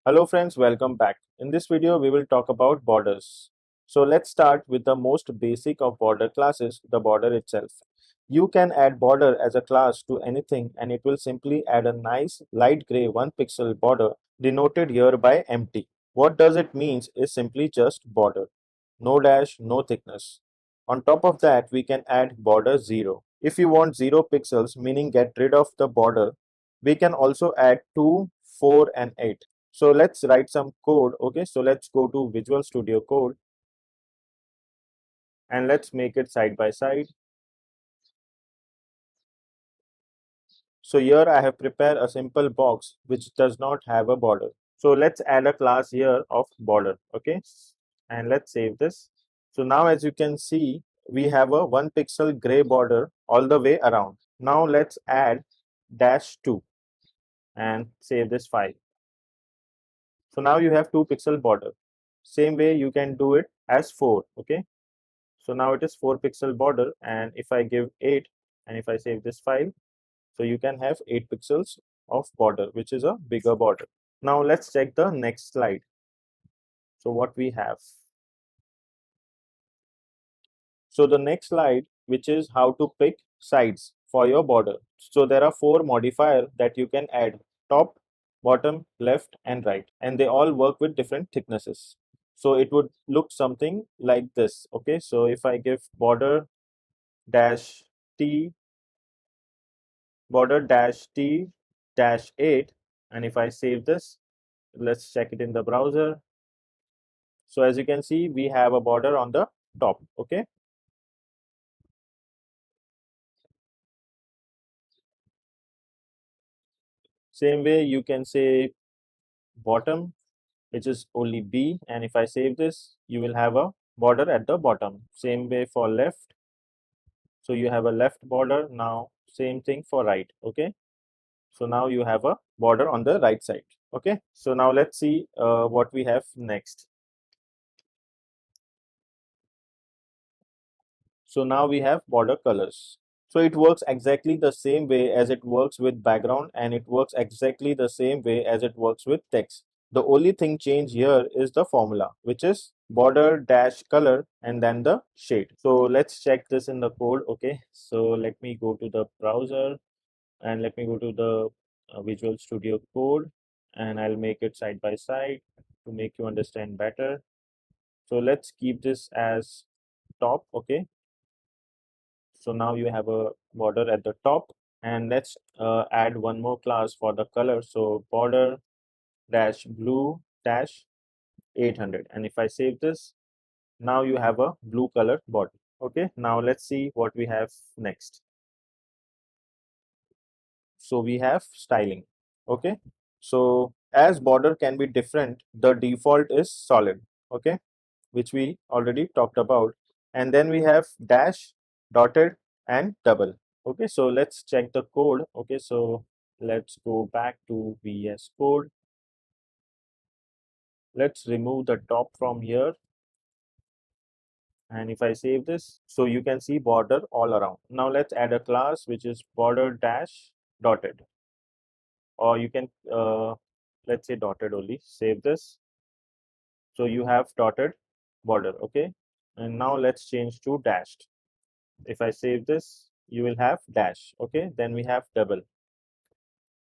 Hello friends, welcome back. In this video, we will talk about borders. So let's start with the most basic of border classes, the border itself. You can add border as a class to anything and it will simply add a nice light gray 1 pixel border denoted here by empty. What does it means is simply just border. No dash, no thickness. On top of that, we can add border 0. If you want 0 pixels, meaning get rid of the border, we can also add 2, 4 and 8. So let's write some code. Okay, so let's go to Visual Studio Code and let's make it side by side. So here I have prepared a simple box which does not have a border. So let's add a class here of border. Okay, and let's save this. So now as you can see, we have a 1 pixel gray border all the way around. Now let's add -2 and save this file. So now you have 2 pixel border. Same way you can do it as 4. Okay, so now it is 4 pixel border, and if I give 8 and if I save this file, so you can have 8 pixels of border, which is a bigger border. Now let's check the next slide. So what we have. So the next slide, which is how to pick sides for your border. So there are 4 modifiers that you can add: top, bottom, left and right, and they all work with different thicknesses. So it would look something like this. Okay, so if I give border dash t border dash t dash 8, and if I save this, let's check it in the browser. So as you can see, we have a border on the top. Okay, same way you can say bottom, which is only B, and if I save this, you will have a border at the bottom. Same way for left, so you have a left border. Now same thing for right. Okay, so now you have a border on the right side. Okay, so now let's see what we have next. So now we have border colors. So it works exactly the same way as it works with background, and it works exactly the same way as it works with text. The only thing change here is the formula, which is border dash color and then the shade. So let's check this in the code. Okay, so let me go to the browser and let me go to the Visual Studio Code, and I'll make it side by side to make you understand better. So let's keep this as top. Okay, so now you have a border at the top, and let's add one more class for the color. So border dash blue dash 800, and if I save this, now you have a blue color border. Okay, now let's see what we have next. So we have styling. Okay, so as border can be different, the default is solid. Okay, which we already talked about, and then we have dash, dotted and double. Okay, so let's check the code. Okay, so let's go back to VS Code. Let's remove the top from here, and if I save this, so you can see border all around. Now let's add a class which is border dash dotted, or you can let's say dotted only. Save this, so you have dotted border. Okay, and now let's change to dashed. If I save this, you will have dash. Okay, then we have double.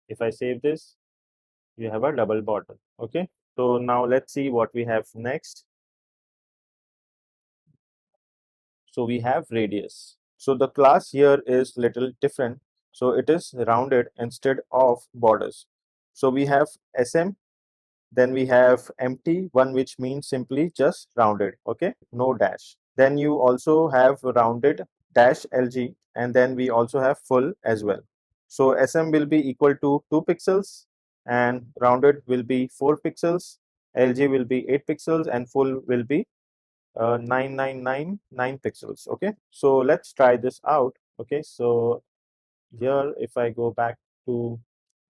If I save this, you have a double border. Okay, so now let's see what we have next. So we have radius. So the class here is little different. So it is rounded instead of borders. So we have SM, then we have empty one, which means simply just rounded. Okay, no dash. Then you also have rounded dash LG, and then we also have full as well. So SM will be equal to 2 pixels, and rounded will be 4 pixels, LG will be 8 pixels, and full will be 9999 pixels. Okay, so let's try this out. Okay, so here if I go back to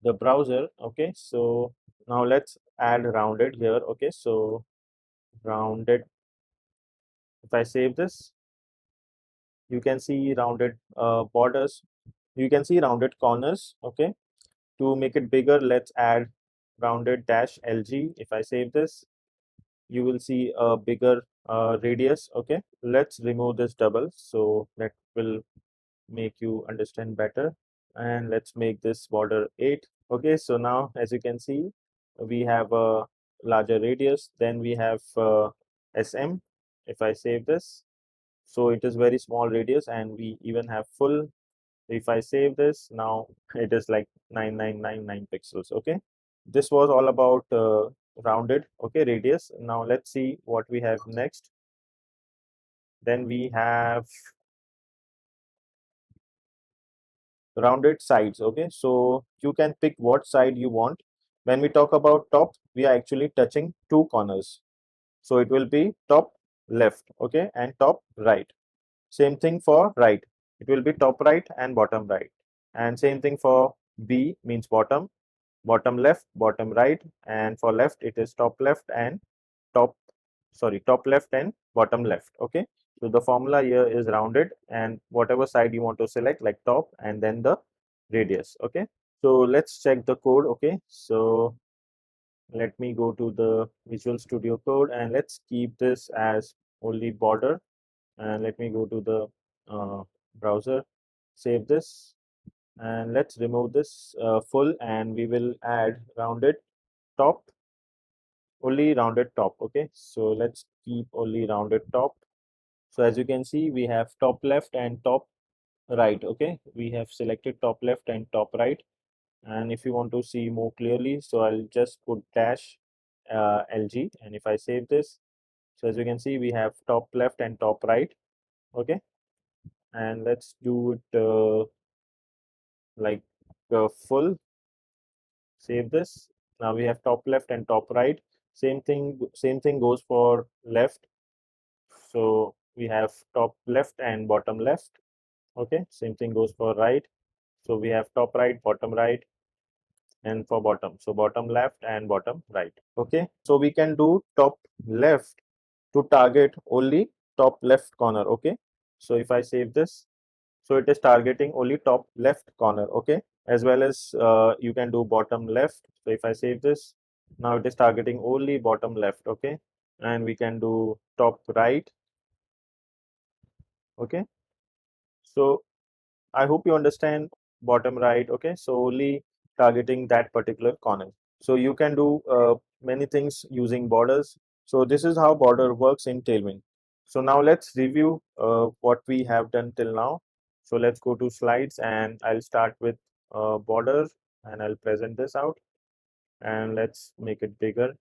the browser, okay, so now let's add rounded here. Okay, so rounded, if I save this, you can see rounded borders, you can see rounded corners. Okay, to make it bigger, let's add rounded dash LG. If I save this, you will see a bigger radius. Okay, let's remove this double, so that will make you understand better. And let's make this border 8. Okay, so now as you can see, we have a larger radius. Then we have SM. If I save this, so it is very small radius, and we even have full. If I save this, now it is like 9999 pixels. Okay, this was all about rounded, okay, radius. Now let's see what we have next. Then we have rounded sides. Okay, so you can pick what side you want. When we talk about top, we are actually touching two corners, so it will be top left, okay, and top right. Same thing for right, it will be top right and bottom right. And same thing for B, means bottom, bottom left, bottom right. And for left, it is top left and top, sorry, top left and bottom left. Okay, so the formula here is rounded, and whatever side you want to select, like top and then the radius. Okay, so let's check the code. Okay, so let me go to the Visual Studio Code, and let's keep this as only border. And let me go to the browser, save this, and let's remove this full, and we will add rounded top, only rounded top. Okay, so let's keep only rounded top. So as you can see, we have top left and top right. Okay, we have selected top left and top right. And if you want to see more clearly, so I'll just put dash LG, and if I save this, so as you can see, we have top left and top right. Okay, and let's do it like full. Save this. Now we have top left and top right. Same thing goes for left. So we have top left and bottom left. Okay, same thing goes for right. So we have top right, bottom right, and for bottom, so bottom left and bottom right. Okay, so we can do top left to target only top left corner. Okay, so if I save this, so it is targeting only top left corner. Okay, as well as you can do bottom left. So if I save this, now it is targeting only bottom left. Okay, and we can do top right. Okay, so I hope you understand bottom right. Okay, so only targeting that particular corner. So you can do many things using borders. So this is how border works in Tailwind. So now let's review what we have done till now. So let's go to slides, and I'll start with border, and I'll present this out, and let's make it bigger.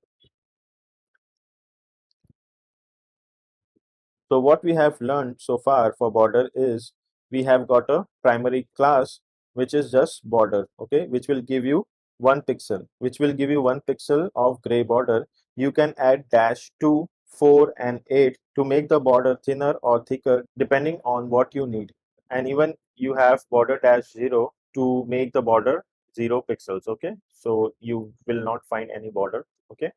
So what we have learned so far for border is we have got a primary class which is just border, okay, which will give you 1 pixel, of gray border. You can add dash 2, 4, and 8 to make the border thinner or thicker depending on what you need. And even you have border dash 0 to make the border 0 pixels, okay, so you will not find any border. Okay,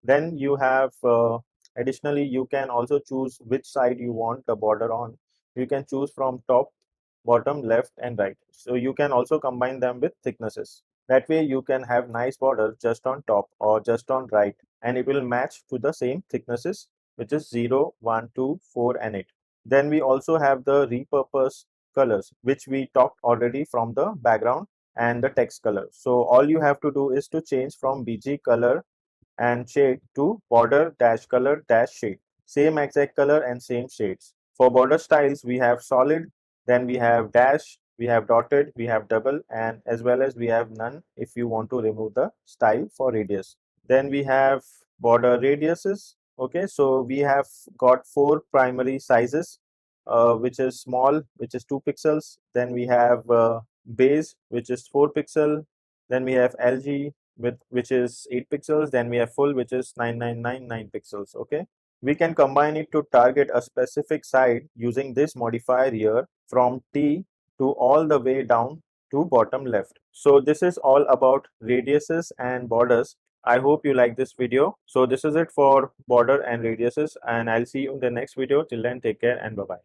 then you have additionally, you can also choose which side you want the border on. You can choose from top, bottom, left, and right. So you can also combine them with thicknesses. That way you can have nice border just on top or just on right, and it will match to the same thicknesses, which is 0, 1, 2, 4, and 8. Then we also have the repurpose colors, which we talked already from the background and the text color. So all you have to do is to change from BG color and shade to border dash color dash shade. Same exact color and same shades. For border styles, we have solid, then we have dash, we have dotted, we have double, and as well as we have none if you want to remove the style for radius. Then we have border radiuses. Okay, so we have got 4 primary sizes, which is small, which is 2 pixels. Then we have base, which is 4 pixel. Then we have LG, with which is 8 pixels. Then we have full, which is 9999 pixels. Okay, we can combine it to target a specific side using this modifier here, from T to all the way down to bottom left. So this is all about radiuses and borders. I hope you like this video. So this is it for border and radiuses, and I'll see you in the next video. Till then, take care and bye bye.